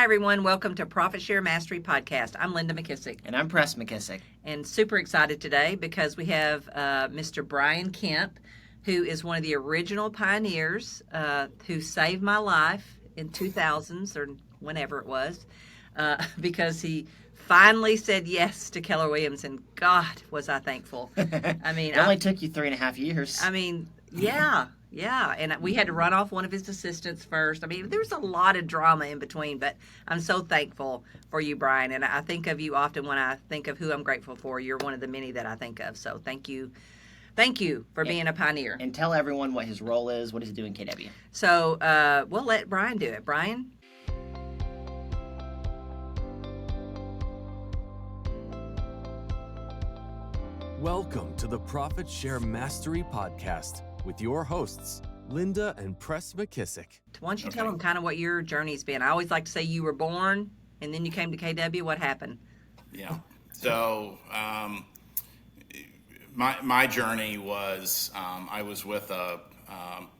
Hi, everyone. Welcome to Profit Share Mastery Podcast. I'm Linda McKissack. And I'm Pres McKissack. And super excited today because we have Mr. Brian Kemp, who is one of the original pioneers who saved my life in 2000s or whenever it was, because he finally said yes to Keller Williams, and God, was I thankful. I mean, It only took you 3.5 years. Yeah, and we had to run off one of his assistants first. I mean, there's a lot of drama in between, but I'm so thankful for you, Brian, and I think of you often when I think of who I'm grateful for. You're one of the many that I think of, so thank you for being a pioneer. And tell everyone what his role is. What does he do in KW? So we'll let Brian do it. Brian? Welcome to the Profit Share Mastery Podcast with your hosts, Linda and Pres McKissack. Why don't you tell them kind of what your journey's been? I always like to say you were born and then you came to KW. What happened? Yeah. So my journey was I was with a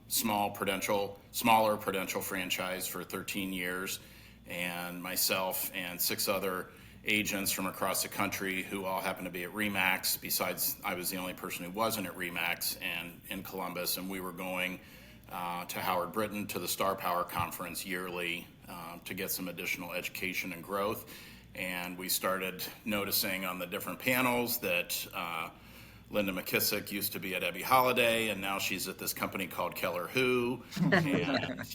smaller Prudential franchise for 13 years, and myself and 6 other agents from across the country who all happened to be at RE/MAX. Besides, I was the only person who wasn't at RE/MAX and in Columbus, and we were going to Howard Britton to the Star Power Conference yearly to get some additional education and growth. And we started noticing on the different panels that Linda McKissack used to be at Ebby Holiday, and now she's at this company called Keller Who, and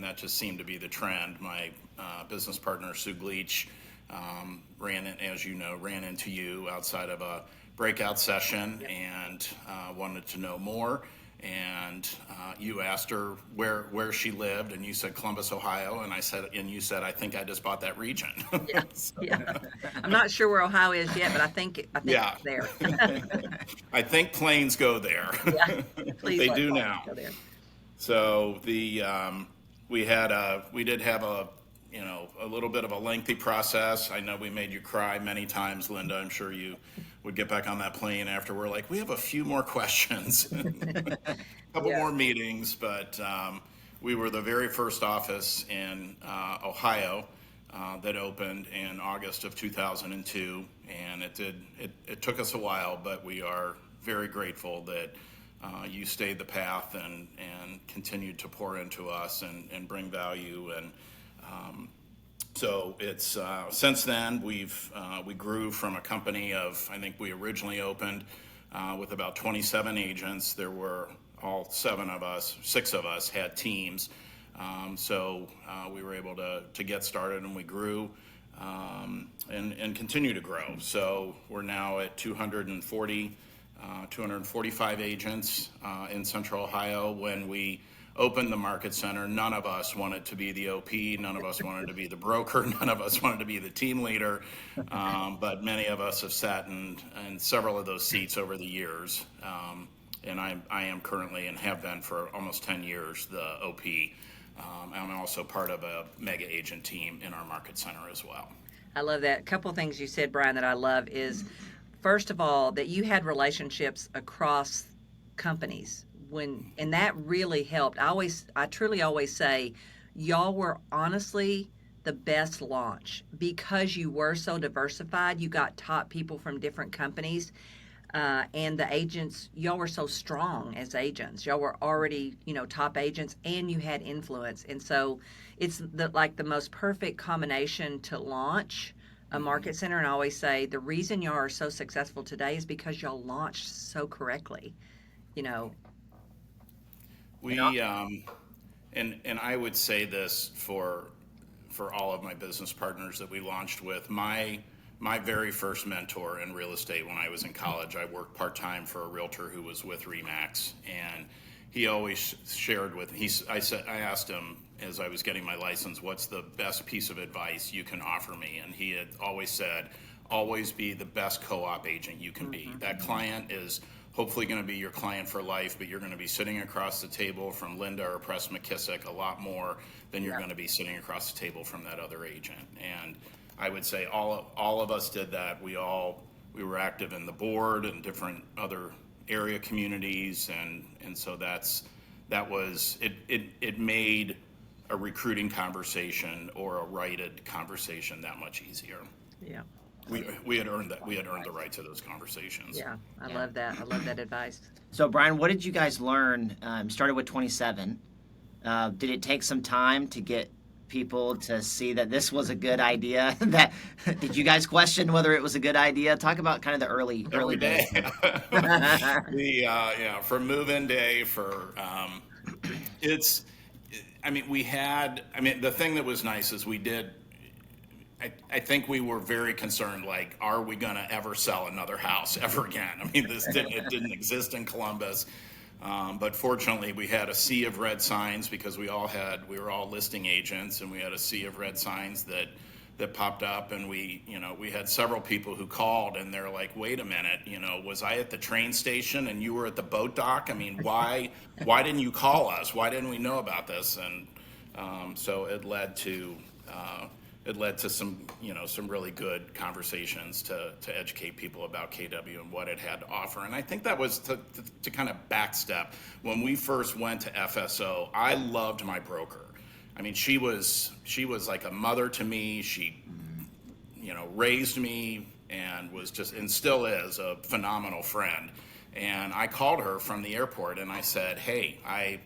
that just seemed to be the trend. My business partner, Sue Gleach, ran into you outside of a breakout session and wanted to know more. And you asked her where she lived, and you said Columbus, Ohio, and you said, I think I just bought that region. Yeah, yeah. I'm not sure where Ohio is yet, but I think it's there. I think planes go there. Yeah, please. They do now. Go there. So we did have a little bit of a lengthy process. I know we made you cry many times, Linda. I'm sure you would get back on that plane after. We're like, we have a few more questions, a couple more meetings, but we were the very first office in Ohio that opened in August of 2002, and it took us a while, but we are very grateful that you stayed the path and continued to pour into us and bring value. And so it's since then we grew from a company of, I think we originally opened with about 27 agents. There were all 6 of us had teams. So we were able to get started, and we grew and continue to grow. So we're now at 245 agents in Central Ohio. When we opened the market center, none of us wanted to be the OP, none of us wanted to be the broker, none of us wanted to be the team leader, but many of us have sat in several of those seats over the years, and I am currently, and have been for almost 10 years, the OP. I'm also part of a mega agent team in our market center as well. I love that. A couple of things you said, Brian, that I love is, first of all, that you had relationships across companies. And that really helped. I truly always say, y'all were honestly the best launch because you were so diversified. You got top people from different companies, and the agents, y'all were so strong as agents. Y'all were already, top agents, and you had influence. And so it's the most perfect combination to launch a market center. And I always say the reason y'all are so successful today is because y'all launched so correctly. We and I would say this for all of my business partners that we launched with. My very first mentor in real estate when I was in college, I worked part-time for a realtor who was with RE/MAX, and he always shared I asked him as I was getting my license, what's the best piece of advice you can offer me? And he had always said, always be the best co-op agent you can be. That client is hopefully going to be your client for life, but you're going to be sitting across the table from Linda or Pres McKissack a lot more than you're going to be sitting across the table from that other agent. And I would say all of us did that. We were active in the board and different other area communities, and so it made a recruiting conversation or a righted conversation that much easier. Yeah. We had earned that. We had earned the right to those conversations. Yeah. I love that. I love that advice. So, Brian, what did you guys learn? Started with 27. Did it take some time to get people to see that this was a good idea? Did you guys question whether it was a good idea? Talk about kind of the early day. days. For move-in day, it's. I mean, the thing that was nice is we did. I think we were very concerned, like, are we going to ever sell another house ever again? I mean, it didn't exist in Columbus. But fortunately, we had a sea of red signs because we were all listing agents, and we had a sea of red signs that popped up, and we had several people who called, and they're like, wait a minute, was I at the train station and you were at the boat dock? I mean, why didn't you call us? Why didn't we know about this? And so it led to some really good conversations to educate people about KW and what it had to offer. And I think that was to kind of backstep. When we first went to FSO, I loved my broker. I mean, she was like a mother to me. She, raised me and still is a phenomenal friend. And I called her from the airport and I said, hey, I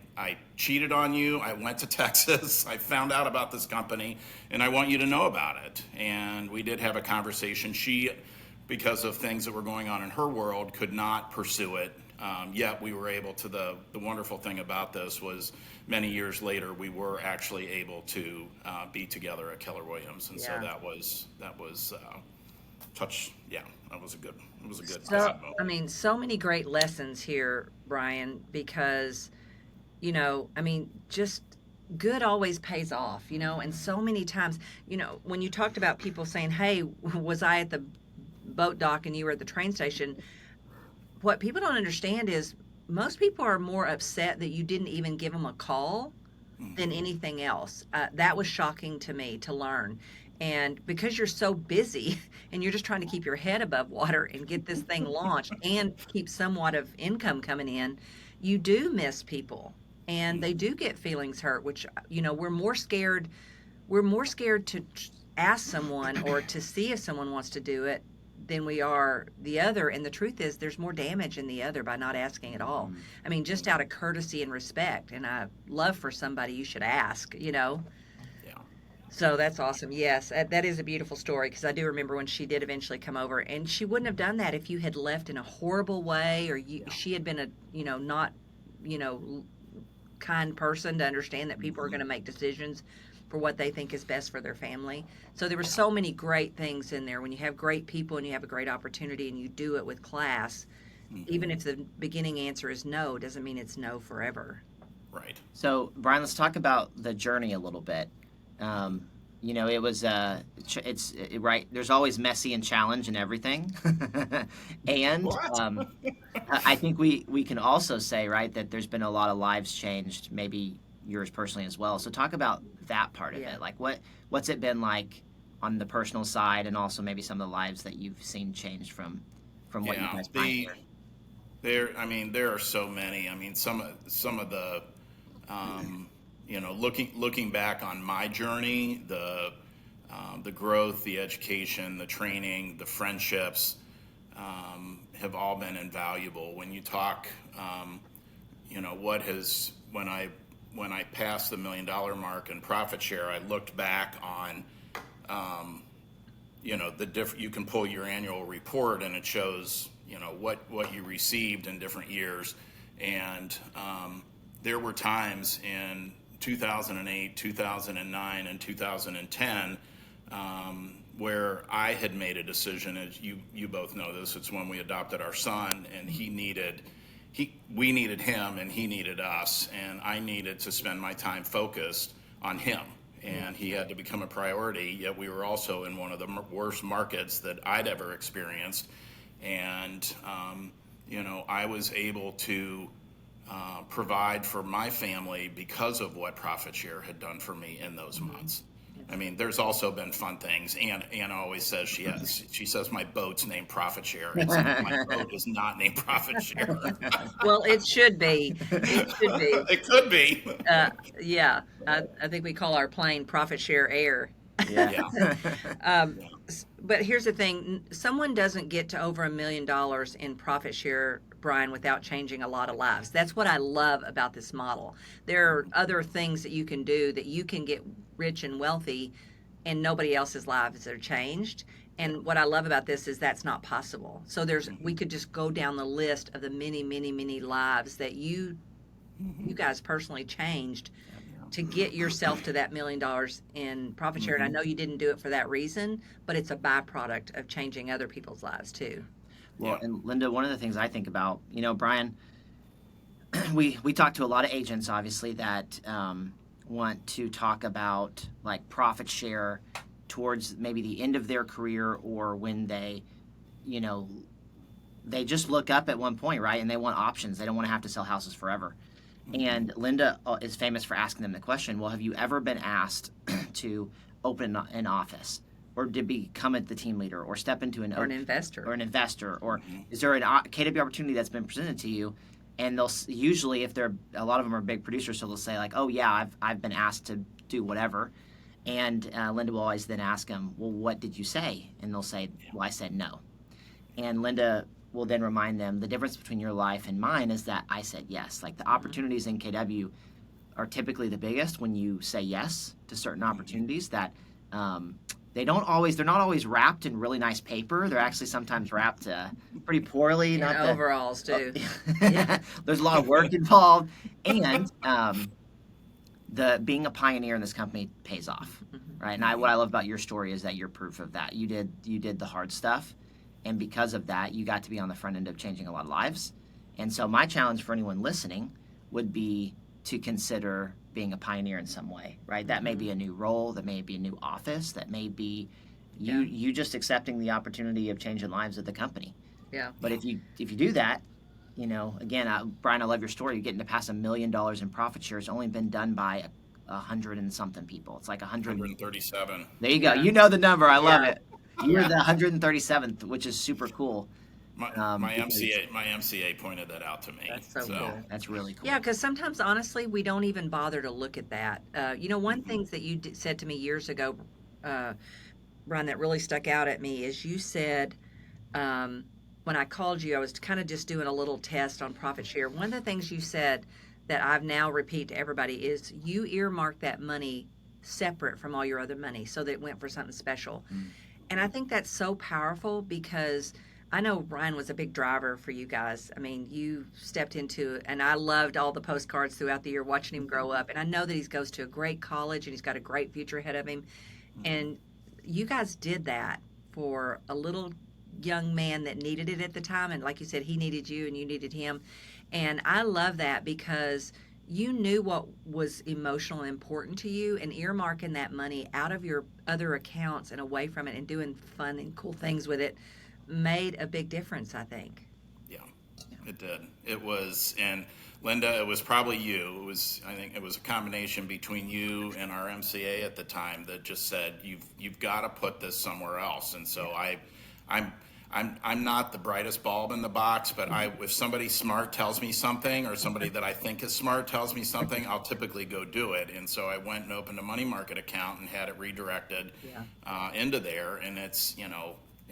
cheated on you. I went to Texas. I found out about this company and I want you to know about it. And we did have a conversation. She, because of things that were going on in her world, could not pursue it. Yet we were able to, the wonderful thing about this was many years later, we were actually able to be together at Keller Williams. And so that was a good So, I mean, so many great lessons here, Brian, because, just good always pays off, and so many times, when you talked about people saying, hey, was I at the boat dock and you were at the train station? What people don't understand is most people are more upset that you didn't even give them a call than anything else. That was shocking to me to learn. And because you're so busy and you're just trying to keep your head above water and get this thing launched and keep somewhat of income coming in, you do miss people and they do get feelings hurt, which, we're more scared to ask someone or to see if someone wants to do it than we are the other. And the truth is there's more damage in the other by not asking at all. I mean, just out of courtesy and respect and love for somebody, you should ask, So that's awesome. Yes, that is a beautiful story because I do remember when she did eventually come over, and she wouldn't have done that if you had left in a horrible way or she had been a not kind person to understand that people are going to make decisions for what they think is best for their family. So there were so many great things in there. When you have great people and you have a great opportunity and you do it with class, even if the beginning answer is no, doesn't mean it's no forever. Right. So, Brian, let's talk about the journey a little bit. It was right. There's always messy and challenge and everything, and I think we can also say, right, that there's been a lot of lives changed, maybe yours personally as well. So talk about that part of it. Like what's it been like on the personal side, and also maybe some of the lives that you've seen changed from what you guys pioneered. There are so many. I mean, some of the. Looking back on my journey, the growth, the education, the training, the friendships have all been invaluable. When you talk, when I passed the $1 million mark in profit share, I looked back on, you can pull your annual report and it shows, what you received in different years, and there were times in 2008, 2009, and 2010 where I had made a decision, as you both know this, it's when we adopted our son, and we needed him and he needed us, and I needed to spend my time focused on him, and he had to become a priority, yet we were also in one of the worst markets that I'd ever experienced, and I was able to provide for my family because of what Profit Share had done for me in those months. I mean, there's also been fun things. Anna always says she says my boat's named Profit Share. And my boat is not named Profit Share. Well, it should be. It should be. It could be. Yeah, I think we call our plane Profit Share Air. Yeah. But here's the thing: someone doesn't get to over $1 million in profit share, Brian, without changing a lot of lives. That's what I love about this model. There are other things that you can do that you can get rich and wealthy, and nobody else's lives are changed. And what I love about this is that's not possible. So we could just go down the list of the many, many, many lives that you guys personally changed to get yourself to that $1 million in profit share. And I know you didn't do it for that reason, but it's a byproduct of changing other people's lives too. Well, and Linda, one of the things I think about, Brian, we talk to a lot of agents, obviously, that want to talk about like profit share towards maybe the end of their career, or when they just look up at one point, right? And they want options. They don't want to have to sell houses forever. And Linda is famous for asking them the question, well, have you ever been asked to open an office, or to become the team leader, or step into an investor, or is there an KW opportunity that's been presented to you? And they'll usually, if a lot of them are big producers, so they'll say like, oh yeah, I've been asked to do whatever. And Linda will always then ask them, well, what did you say? And they'll say, well, I said no. And Linda will then remind them, the difference between your life and mine is that I said yes. Like the opportunities in KW are typically the biggest when you say yes to certain opportunities that they're not always wrapped in really nice paper. They're actually sometimes wrapped pretty poorly. In overalls too. There's a lot of work involved, and the being a pioneer in this company pays off, right? And what I love about your story is that you're proof of that. You did the hard stuff. And because of that, you got to be on the front end of changing a lot of lives. And so my challenge for anyone listening would be to consider being a pioneer in some way, right? That may be a new role, that may be a new office, that may be you just accepting the opportunity of changing lives at the company. Yeah. But if you do that, again, Brian, I love your story. You're getting to pass $1 million in profit share. It's only been done by 100 and something people. It's like 137. There you go. You know the number. I love it. You're the 137th, which is super cool. My MCA pointed that out to me. That's so cool. That's really cool. Yeah, because sometimes, honestly, we don't even bother to look at that. One thing that you said to me years ago, Brian, that really stuck out at me is you said, when I called you, I was kind of just doing a little test on profit share. One of the things you said that I've now repeat to everybody is you earmark that money separate from all your other money so that it went for something special. And I think that's so powerful because I know Brian was a big driver for you guys. I mean, you stepped into it, and I loved all the postcards throughout the year watching him grow up. And I know that he goes to a great college and he's got a great future ahead of him. And you guys did that for a little young man that needed it at the time. And like you said, he needed you and you needed him. And I love that because you knew what was emotional and important to you, and earmarking that money out of your other accounts and away from it and doing fun and cool things with it made a big difference, I think. Yeah, it did. It was, and Linda, it was probably you. I think it was a combination between you and our MCA at the time that just said, you've got to put this somewhere else. And so I'm not the brightest bulb in the box, but if somebody smart tells me something, or somebody that I think is smart tells me something, I'll typically go do it. And so I went and opened a money market account and had it redirected into there. And it's,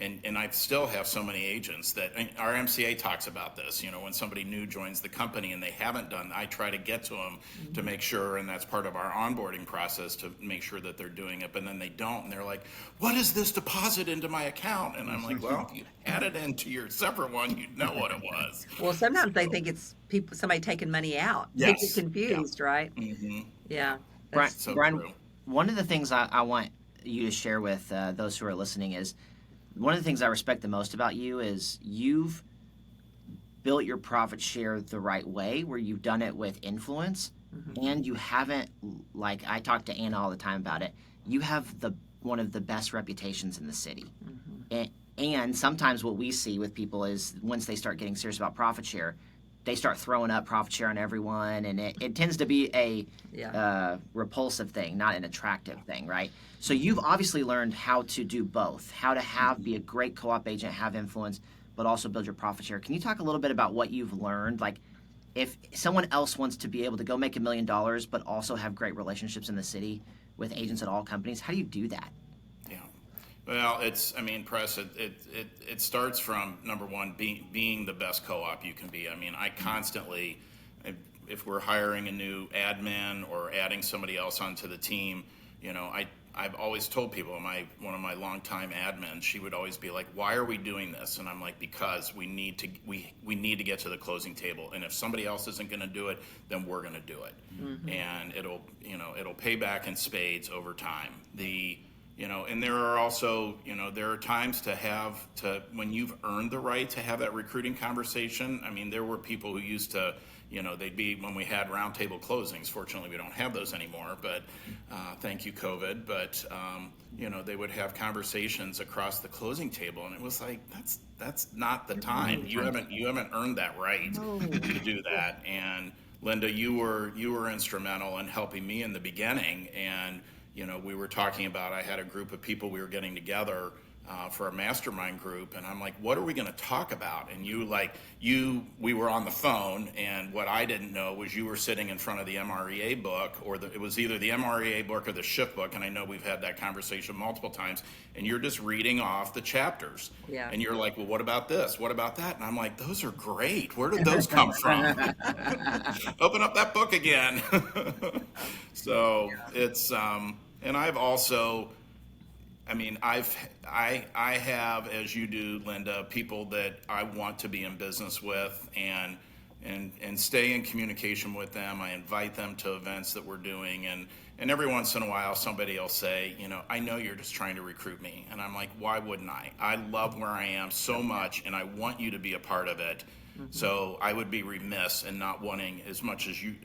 and I still have so many agents that our MCA talks about this, when somebody new joins the company and they haven't done, I try to get to them to make sure, and that's part of our onboarding process, to make sure that they're doing it, but then they don't, and they're like, what is this deposit into my account? And I'm like, well, if you add it into your separate one, you'd know what it was. Well, sometimes they think it's somebody taking money out. Yes. They get confused, right? Mm-hmm. Yeah. Brian, so one of the things I want you to share with those who are listening is, one of the things I respect the most about you is you've built your profit share the right way, where you've done it with influence, and you haven't, like I talk to Anna all the time about it, you have one of the best reputations in the city. And sometimes what we see with people is once they start getting serious about profit share, they start throwing up profit share on everyone, and it tends to be a repulsive thing, not an attractive thing, right? So you've obviously learned how to do both, how to be a great co-op agent, have influence, but also build your profit share. Can you talk a little bit about what you've learned? Like, if someone else wants to be able to go make $1 million, but also have great relationships in the city with agents at all companies, how do you do that? Yeah. Well, Pres, it starts from, number one, being the best co-op you can be. I mean, I constantly, if we're hiring a new admin or adding somebody else onto the team, I've always told people, one of my longtime admins, she would always be like, "Why are we doing this?" And I'm like, "Because we need to get to the closing table, and if somebody else isn't going to do it, then we're going to do it, and it'll pay back in spades over time." And there are also, there are times when you've earned the right to have that recruiting conversation. I mean, there were people who used to, they'd be, when we had roundtable closings, fortunately we don't have those anymore, but thank you, COVID, but, they would have conversations across the closing table, and it was like, that's not the time. You haven't earned that right to do that. And Linda, you were instrumental in helping me in the beginning, and we were talking about, I had a group of people we were getting together for a mastermind group, and I'm like, what are we going to talk about? And we were on the phone, and what I didn't know was you were sitting in front of the MREA book, it was either the MREA book or the SHIP book, and I know we've had that conversation multiple times, and you're just reading off the chapters. Yeah. And you're like, well, what about this? What about that? And I'm like, those are great. Where did those come from? Open up that book again. So it's, and I've also, I have, as you do, Linda, people that I want to be in business with and stay in communication with them. I invite them to events that we're doing, and every once in a while somebody will say, I know you're just trying to recruit me. And I'm like, why wouldn't I? I love where I am so much, and I want you to be a part of it. So I would be remiss in not wanting, as much as you,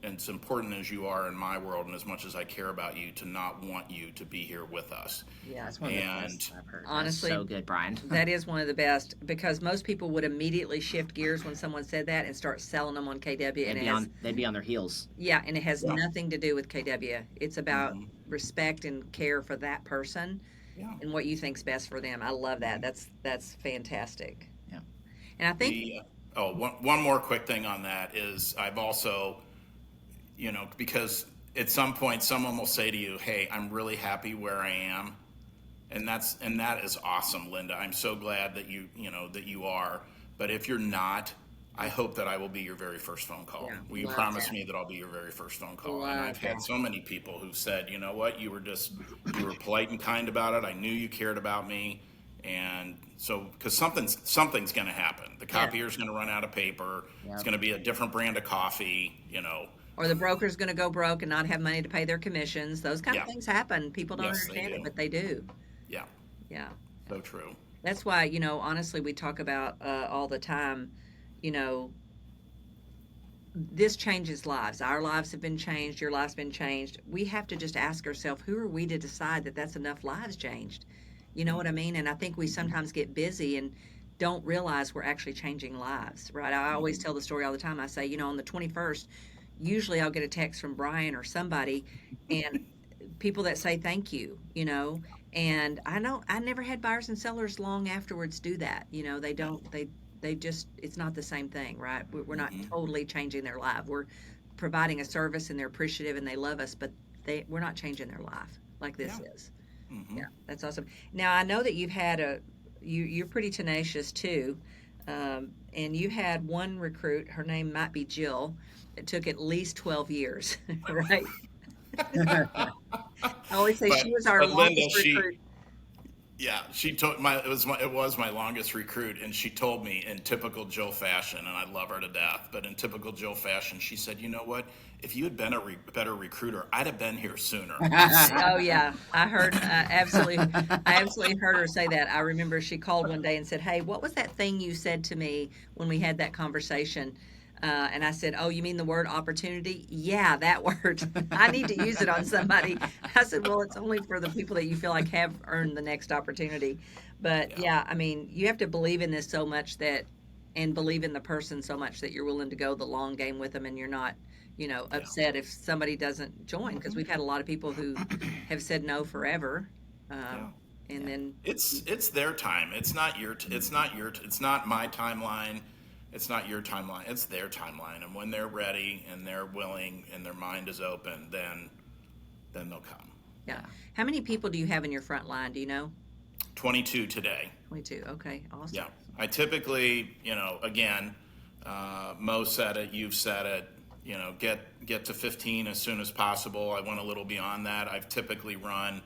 and as important as you are in my world, and as much as I care about you, to not want you to be here with us. Yeah, that's one of the best I've heard. Honestly, that's so good, Brian. That is one of the best, because most people would immediately shift gears when someone said that and start selling them on KW. They'd be on their heels. Yeah, and it has nothing to do with KW. It's about respect and care for that person and what you think's best for them. I love that. That's fantastic. Yeah. And I think one more quick thing on that is, I've also, because at some point someone will say to you, "Hey, I'm really happy where I am," and that is awesome, Linda. I'm so glad that you are. But if you're not, I hope that I will be your very first phone call. Yeah, Will you promise me that I'll be your very first phone call? And I've had so many people who've said, "You know what? You were polite and kind about it. I knew you cared about me." And so, because something's going to happen. The copier's going to run out of paper. It's going to be a different brand of coffee, Or the broker's going to go broke and not have money to pay their commissions. Those kind of things happen. People don't understand it, but they do. Yeah. Yeah. So true. That's why, honestly, we talk about all the time, this changes lives. Our lives have been changed. Your life's been changed. We have to just ask ourselves, who are we to decide that that's enough lives changed? You know what I mean? And I think we sometimes get busy and don't realize we're actually changing lives, right? I always tell the story all the time. I say, on the 21st, usually I'll get a text from Brian or somebody, and people that say thank you, and I never had buyers and sellers long afterwards do that. They just, it's not the same thing, right? We're not totally changing their life. We're providing a service, and they're appreciative and they love us, but we're not changing their life like this is. Yeah, that's awesome. Now, I know that you've had you're pretty tenacious too, and you had one recruit, her name might be Jill. It took at least 12 years, right? I always say she was our longest recruit. Yeah, she told it was my longest recruit, and she told me in typical Jill fashion, and I love her to death, but in typical Jill fashion, she said, "You know what? If you had been a better recruiter, I'd have been here sooner." Oh yeah, I absolutely heard her say that. I remember she called one day and said, "Hey, what was that thing you said to me when we had that conversation?" And I said, "Oh, you mean the word opportunity?" "Yeah, that word. I need to use it on somebody." I said, "Well, it's only for the people that you feel like have earned the next opportunity." But yeah, you have to believe in this so much that and believe in the person so much that you're willing to go the long game with them, and you're not, upset if somebody doesn't join, because we've had a lot of people who have said no forever, and then It's their time. It's not it's not my timeline. It's not your timeline. It's their timeline. And when they're ready and they're willing and their mind is open, then they'll come. yeah. How many people do you have in your front line? Do you know? 22 today. 22. Okay, awesome. Yeah. I typically, again, Mo said it, you've said it, get to 15 as soon as possible. I went a little beyond that. I've typically run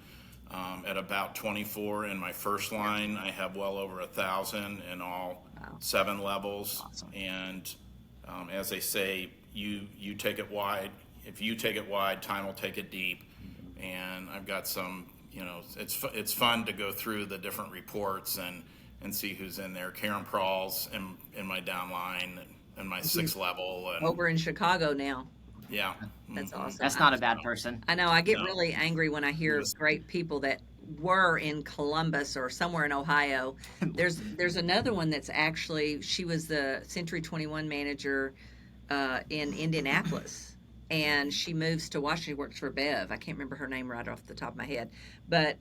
at about 24 in my first line. I have well over 1,000 in all 7 levels. Awesome. And as they say, you take it wide. If you take it wide, time will take it deep. And I've got some, it's fun to go through the different reports and see who's in there. Karen Prall's in my downline and my 6th level. And Over in Chicago now. yeah. That's awesome. That's not a bad person. I know. I get really angry when I hear great people that were in Columbus or somewhere in Ohio. There's another one that's actually, she was the Century 21 manager in Indianapolis, and she moves to Washington. She works for Bev. I can't remember her name right off the top of my head, but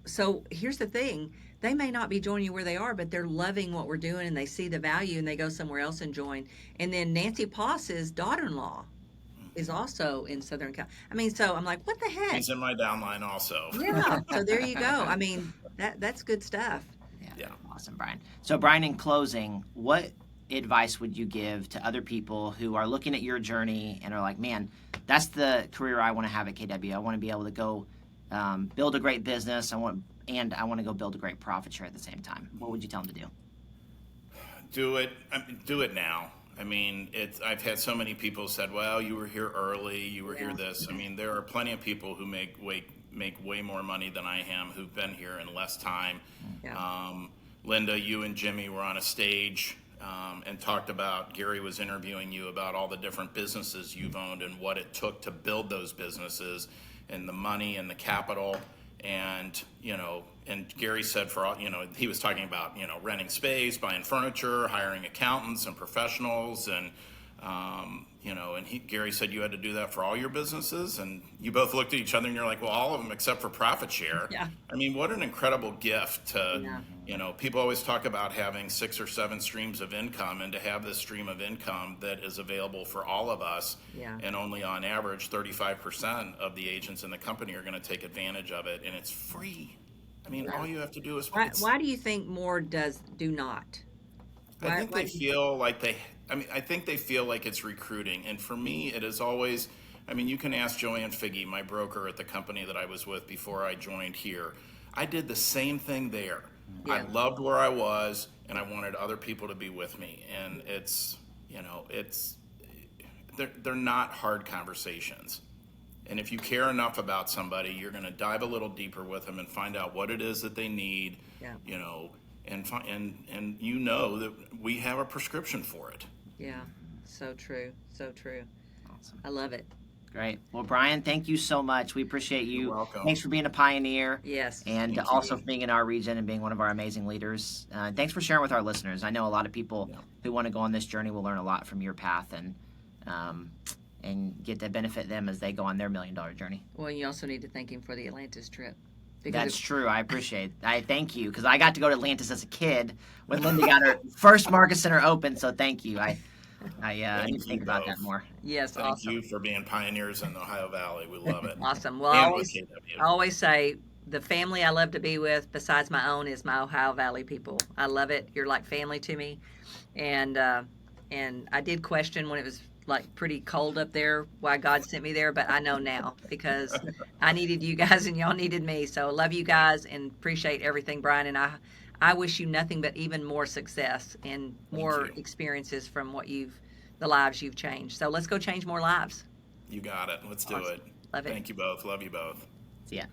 so here's the thing. They may not be joining you where they are, but they're loving what we're doing, and they see the value, and they go somewhere else and join. And then Nancy Poss's daughter-in-law is also in Southern Cal. I mean, so I'm like, what the heck? He's in my downline also. Yeah. So there you go. I mean, that's good stuff. Yeah. Awesome, Brian. So, Brian, in closing, what advice would you give to other people who are looking at your journey and are like, man, that's the career I want to have at KW. I want to be able to go build a great business. I want to go build a great profit share at the same time. What would you tell them to do? Do it. Do it now. I mean, I've had so many people said, "Well, you were here early. You were here this." I mean, there are plenty of people who make way more money than I am, who've been here in less time. Yeah. Linda, you and Jimmy were on a stage and talked about. Gary was interviewing you about all the different businesses you've owned and what it took to build those businesses, and the money and the capital. And and Gary said he was talking about renting space, buying furniture, hiring accountants and professionals, and Gary said you had to do that for all your businesses, and you both looked at each other and you're like, well, all of them except for profit share. Yeah. I mean, what an incredible gift to people always talk about having 6 or 7 streams of income, and to have this stream of income that is available for all of us. Yeah. And only on average 35% of the agents in the company are going to take advantage of it, and it's free. I mean, all you have to do is Why do you think more do not? I think they feel like I think they feel like it's recruiting. And for me, it is always, you can ask Joanne Figge, my broker at the company that I was with before I joined here. I did the same thing there. Yeah. I loved where I was, and I wanted other people to be with me. And they're not hard conversations. And if you care enough about somebody, you're going to dive a little deeper with them and find out what it is that they need, and that we have a prescription for it. Yeah, so true, so true. Awesome. I love it. Great. Well, Brian, thank you so much. We appreciate you. You're welcome. Thanks for being a pioneer. Yes. And Thank also you. for being in our region and being one of our amazing leaders. Thanks for sharing with our listeners. I know a lot of people who want to go on this journey will learn a lot from your path and get to benefit them as they go on their $1 million journey. Well, you also need to thank him for the Atlantis trip. That's true. I appreciate it. I thank you, because I got to go to Atlantis as a kid when Linda got her first Marcus Center open. So thank you. I need to think about that more. Yes, Thank awesome. you for being pioneers in the Ohio Valley. We love it. Awesome. Well, And I with KW. always say the family I love to be with, besides my own, is my Ohio Valley people. I love it. You're like family to me. And I did question when it was like pretty cold up there why God sent me there, but I know now because I needed you guys and y'all needed me. So love you guys and appreciate everything, Brian. And I wish you nothing but even more success and more experiences from the lives you've changed. So let's go change more lives. You got it. Let's do Awesome. it. Love it. Thank you both. Love you both. See ya.